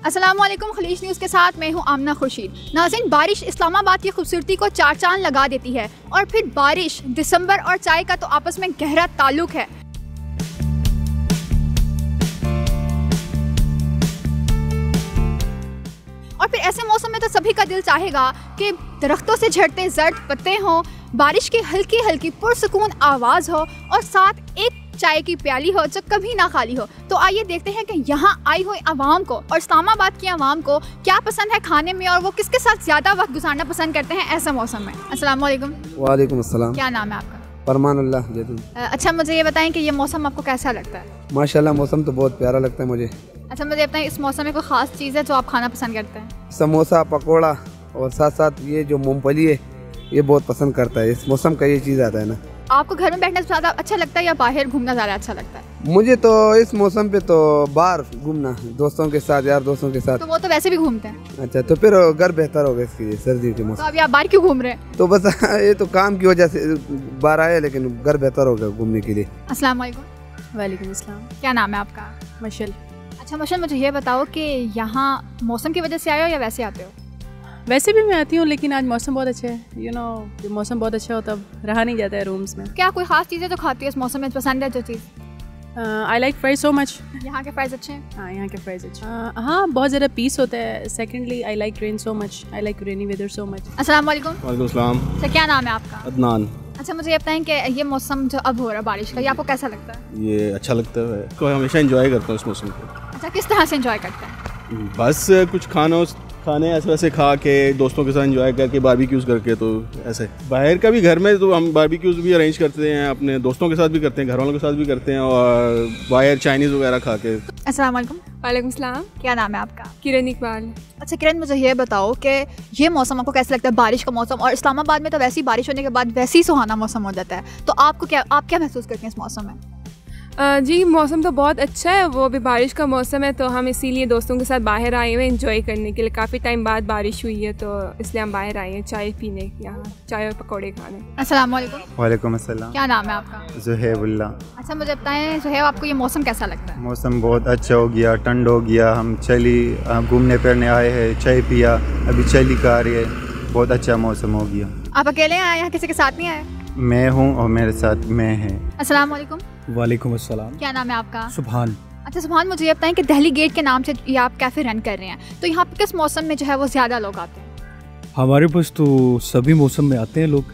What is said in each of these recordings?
अस्सलामुअलैकुम, खलीज न्यूज़ के साथ मैं हूं आमना खुर्शीद। नाज़रीन, बारिश इस्लामाबाद की खूबसूरती को चार चांद लगा देती है और फिर बारिश, दिसंबर और चाय का तो आपस में गहरा ताल्लुक है। और फिर ऐसे मौसम में तो सभी का दिल चाहेगा कि दरख्तों से झड़ते जर्द पत्ते हों, बारिश की हल्की हल्की पुरसुकून आवाज़ हो और साथ एक चाय की प्याली हो जो कभी ना खाली हो। तो आइए देखते हैं कि यहाँ आई हुई आवाम को और इस्लामाबाद की आवाम को क्या पसंद है खाने में और वो किसके साथ ज़्यादा वक्त गुजारना पसंद करते हैं ऐसे मौसम में। अस्सलाम वालेकुम। वालेकुम अस्सलाम। क्या नाम है आपका? फरमानुल्लाह जैतून। अच्छा, मुझे ये बताएं कि ये मौसम आपको कैसा लगता है? माशाल्लाह मौसम तो बहुत प्यारा लगता है मुझे। अच्छा, मुझे बताएं इस मौसम में कोई ख़ास चीज़ है जो आप खाना पसंद करते हैं? समोसा, पकोड़ा और साथ साथ ये जो मूंगफली है ये बहुत पसंद करता है। इस मौसम का ये चीज़ आता है ना। आपको घर में बैठना ज़्यादा अच्छा लगता है या बाहर घूमना ज़्यादा अच्छा लगता है? मुझे तो इस मौसम पे तो बाहर घूमना, दोस्तों के साथ, यार दोस्तों के साथ। तो वो तो वैसे भी घूमते हैं। अच्छा, तो फिर घर बेहतर होगा इसके लिए, सर्दी के तो मौसम। अभी आप बाहर क्यों घूम रहे हैं? तो बस ये तो काम की वजह से बाहर आए, लेकिन घर बेहतर होगा घूमने के लिए। अस्सलाम वालेकुम। वालेकुम अस्सलाम। क्या नाम है आपका? मशल। अच्छा मशल, मुझे ये बताओ कि यहाँ मौसम की वजह से आए हो या वैसे आते हो? वैसे भी मैं आती हूँ, लेकिन आज मौसम बहुत अच्छा है। यू नो, जब मौसम बहुत अच्छा हो तब रहा नहीं जाता है रूम्स में। क्या कोई खास चीज़ है जो खाती है इस मौसम में, पसंद है जो चीज़? I like fries so much. यहाँ के प्राइस अच्छे हैं? हाँ, यहाँ के फ्राइज अच्छे। हाँ, बहुत ज़्यादा पीस होता है। Secondly I like rain so much. I like rainy weather so much. अस्सलाम वालेकुम। वालेकुम सलाम। अच्छा, क्या नाम है आपका? अदनान। अच्छा, मुझे ये बताएं कि ये मौसम जो अब हो रहा है बारिश का, ये आपको कैसा लगता है? ये अच्छा लगता है, को हमेशा एंजॉय करता हूँ इस मौसम को। अच्छा, किस तरह से एंजॉय करते हैं? बस कुछ खाने ऐसे वैसे खा के दोस्तों के साथ एंजॉय करके, बारबेक्यूज़ करके। तो ऐसे बाहर का भी घर में तो हम बारबेक्यूज़ भी अरेंज करते हैं, अपने दोस्तों के साथ भी करते हैं, घर वालों के साथ भी करते हैं, और बाहर चाइनीज़ वगैरह खा के। अस्सलाम वालेकुम। वालेकुम सलाम। क्या नाम है आपका? किरण इकबाल। अच्छा किरण, मुझे ये बताओ कि ये मौसम आपको कैसा लगता है, बारिश का मौसम? और इस्लामाबाद में तो वैसी बारिश होने के बाद वैसे ही सुहाना मौसम हो जाता है, तो आप क्या महसूस करते हैं इस मौसम में? जी, मौसम तो बहुत अच्छा है। वो अभी बारिश का मौसम है तो हम इसीलिए दोस्तों के साथ बाहर आए हुए एंजॉय करने के लिए। काफ़ी टाइम बाद बारिश हुई है तो इसलिए हम बाहर आए हैं चाय पीने, यहाँ चाय और पकौड़े खाने। अस्सलाम वालेकुम। वालेकुम अस्सलाम। क्या नाम है आपका? ज़ुहैबुल्लाह। अच्छा, मुझे बताएं ज़ुहैब, आपको ये मौसम कैसा लगता है? मौसम बहुत अच्छा हो गया, ठंड हो गया। हम घूमने फिरने आए हैं, चाय पिया, अभी चली का आ रही है। बहुत अच्छा मौसम हो गया। आप अकेले आए यहाँ, किसी के साथ नहीं आए? मैं हूँ और मेरे साथ मैं है। अस्सलाम वालेकुम। वालेकुम अस्सलाम। क्या नाम है आपका? सुभान। अच्छा सुभान, मुझे ये बताएं कि दिल्ली गेट के नाम से ये आप कैफ़े रन कर रहे हैं, तो यहाँ पे किस मौसम में जो है वो ज़्यादा लोग आते हैं? हमारे पास तो सभी मौसम में आते हैं लोग,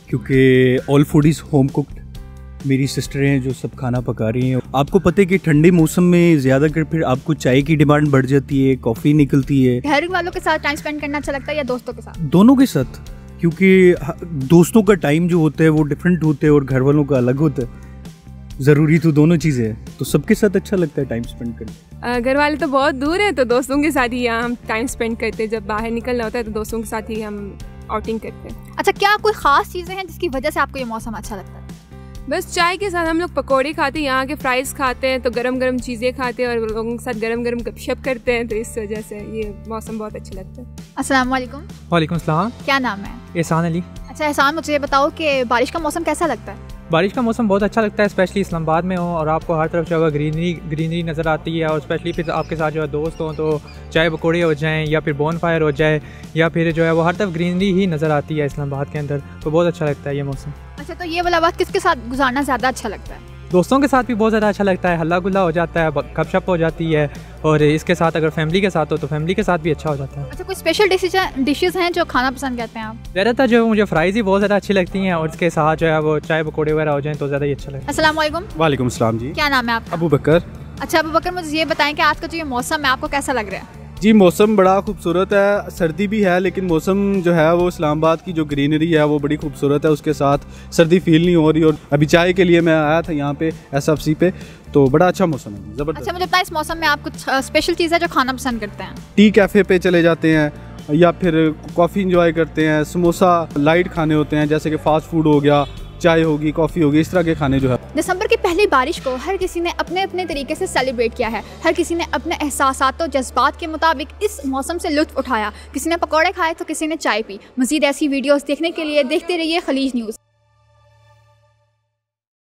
क्योंकि all food is home cooked. मेरी सिस्टरें हैं जो सब खाना पका रही हैं। आपको पता है कि ठंडे मौसम में ज़्यादातर फिर आपको चाय की डिमांड बढ़ जाती है, कॉफ़ी निकलती है। घर वालों के साथ टाइम स्पेंड करना अच्छा लगता है या दोस्तों के साथ? दोनों के साथ, क्योंकि दोस्तों का टाइम जो होता है वो डिफरेंट होता है और घर वालों का अलग होता है। ज़रूरी तो दोनों चीज़ें हैं, तो सबके साथ अच्छा लगता है टाइम स्पेंड करना। घर वाले तो बहुत दूर हैं तो दोस्तों के साथ ही यहाँ हम टाइम स्पेंड करते हैं। जब बाहर निकलना होता है तो दोस्तों के साथ ही हम आउटिंग करते हैं। अच्छा, क्या कोई ख़ास चीज़ें हैं जिसकी वजह से आपको ये मौसम अच्छा लगता है? बस चाय के साथ हम लोग पकौड़े खाते हैं, यहाँ के फ्राइज़ खाते हैं, तो गरम गरम चीज़ें खाते हैं और लोगों के साथ गरम गरम गपशप करते हैं, तो इस वजह से ये मौसम बहुत अच्छा लगता है। अस्सलाम वालेकुम। वालेकुम सलाम। क्या नाम है? एहसान अली। अच्छा एहसान, मुझे ये बताओ कि बारिश का मौसम कैसा लगता है? बारिश का मौसम बहुत अच्छा लगता है, स्पेशली इस्लामाबाद में हो और आपको हर तरफ जो है ग्रीनरी नज़र आती है, और स्पेशली फिर आपके साथ जो है दोस्त हों तो चाय पकौड़े हो जाएं या फिर बोन फायर हो जाए, या फिर जो है वो हर तरफ ग्रीनरी ही नज़र आती है इस्लामाबाद के अंदर, तो बहुत अच्छा लगता है ये मौसम। अच्छा, तो ये वाला वक्त किसके साथ गुजारना ज़्यादा अच्छा लगता है? दोस्तों के साथ भी बहुत ज़्यादा अच्छा लगता है, हल्ला गुल्ला हो जाता है, गपशप हो जाती है, और इसके साथ अगर फैमिली के साथ हो तो फैमिली के साथ भी अच्छा हो जाता है। अच्छा, कोई स्पेशल डिशेज़ हैं जो खाना पसंद करते हैं आप? ज़्यादातर जो मुझे फ्राइज़ ही बहुत ज़्यादा अच्छी लगती हैं, और इसके साथ जो है वो चाय पकौड़े वगैरह हो जाएं तो ज़्यादा ही अच्छा लगता है। अस्सलाम वालेकुम। वालेकुम अस्सलाम जी। क्या नाम है आपका? अबू बकर। अच्छा अबू बकर, मुझे ये बताएं कि आज का जो ये मौसम है आपको कैसा लग रहा है? जी, मौसम बड़ा खूबसूरत है, सर्दी भी है, लेकिन मौसम जो है वो इस्लामाबाद की जो ग्रीनरी है वो बड़ी खूबसूरत है, उसके साथ सर्दी फील नहीं हो रही। और अभी चाय के लिए मैं आया था यहाँ पे SFC पे, तो बड़ा अच्छा मौसम है, ज़बरदस्त। अच्छा, मुझे पता है इस मौसम में आप कुछ स्पेशल चीज़ है जो खाना पसंद करते हैं? टी कैफ़े पे चले जाते हैं या फिर कॉफ़ी इंजॉय करते हैं, समोसा लाइट खाने होते हैं, जैसे कि फ़ास्ट फूड हो गया, चाय होगी, कॉफ़ी होगी, इस तरह के खाने जो है। दिसंबर की पहली बारिश को हर किसी ने अपने अपने तरीके से सेलिब्रेट किया है। हर किसी ने अपने एहसासात और जज्बात के मुताबिक इस मौसम से लुत्फ़ उठाया। किसी ने पकौड़े खाए तो किसी ने चाय पी। मज़ीद ऐसी वीडियोस देखने के लिए देखते रहिए खलीज न्यूज़।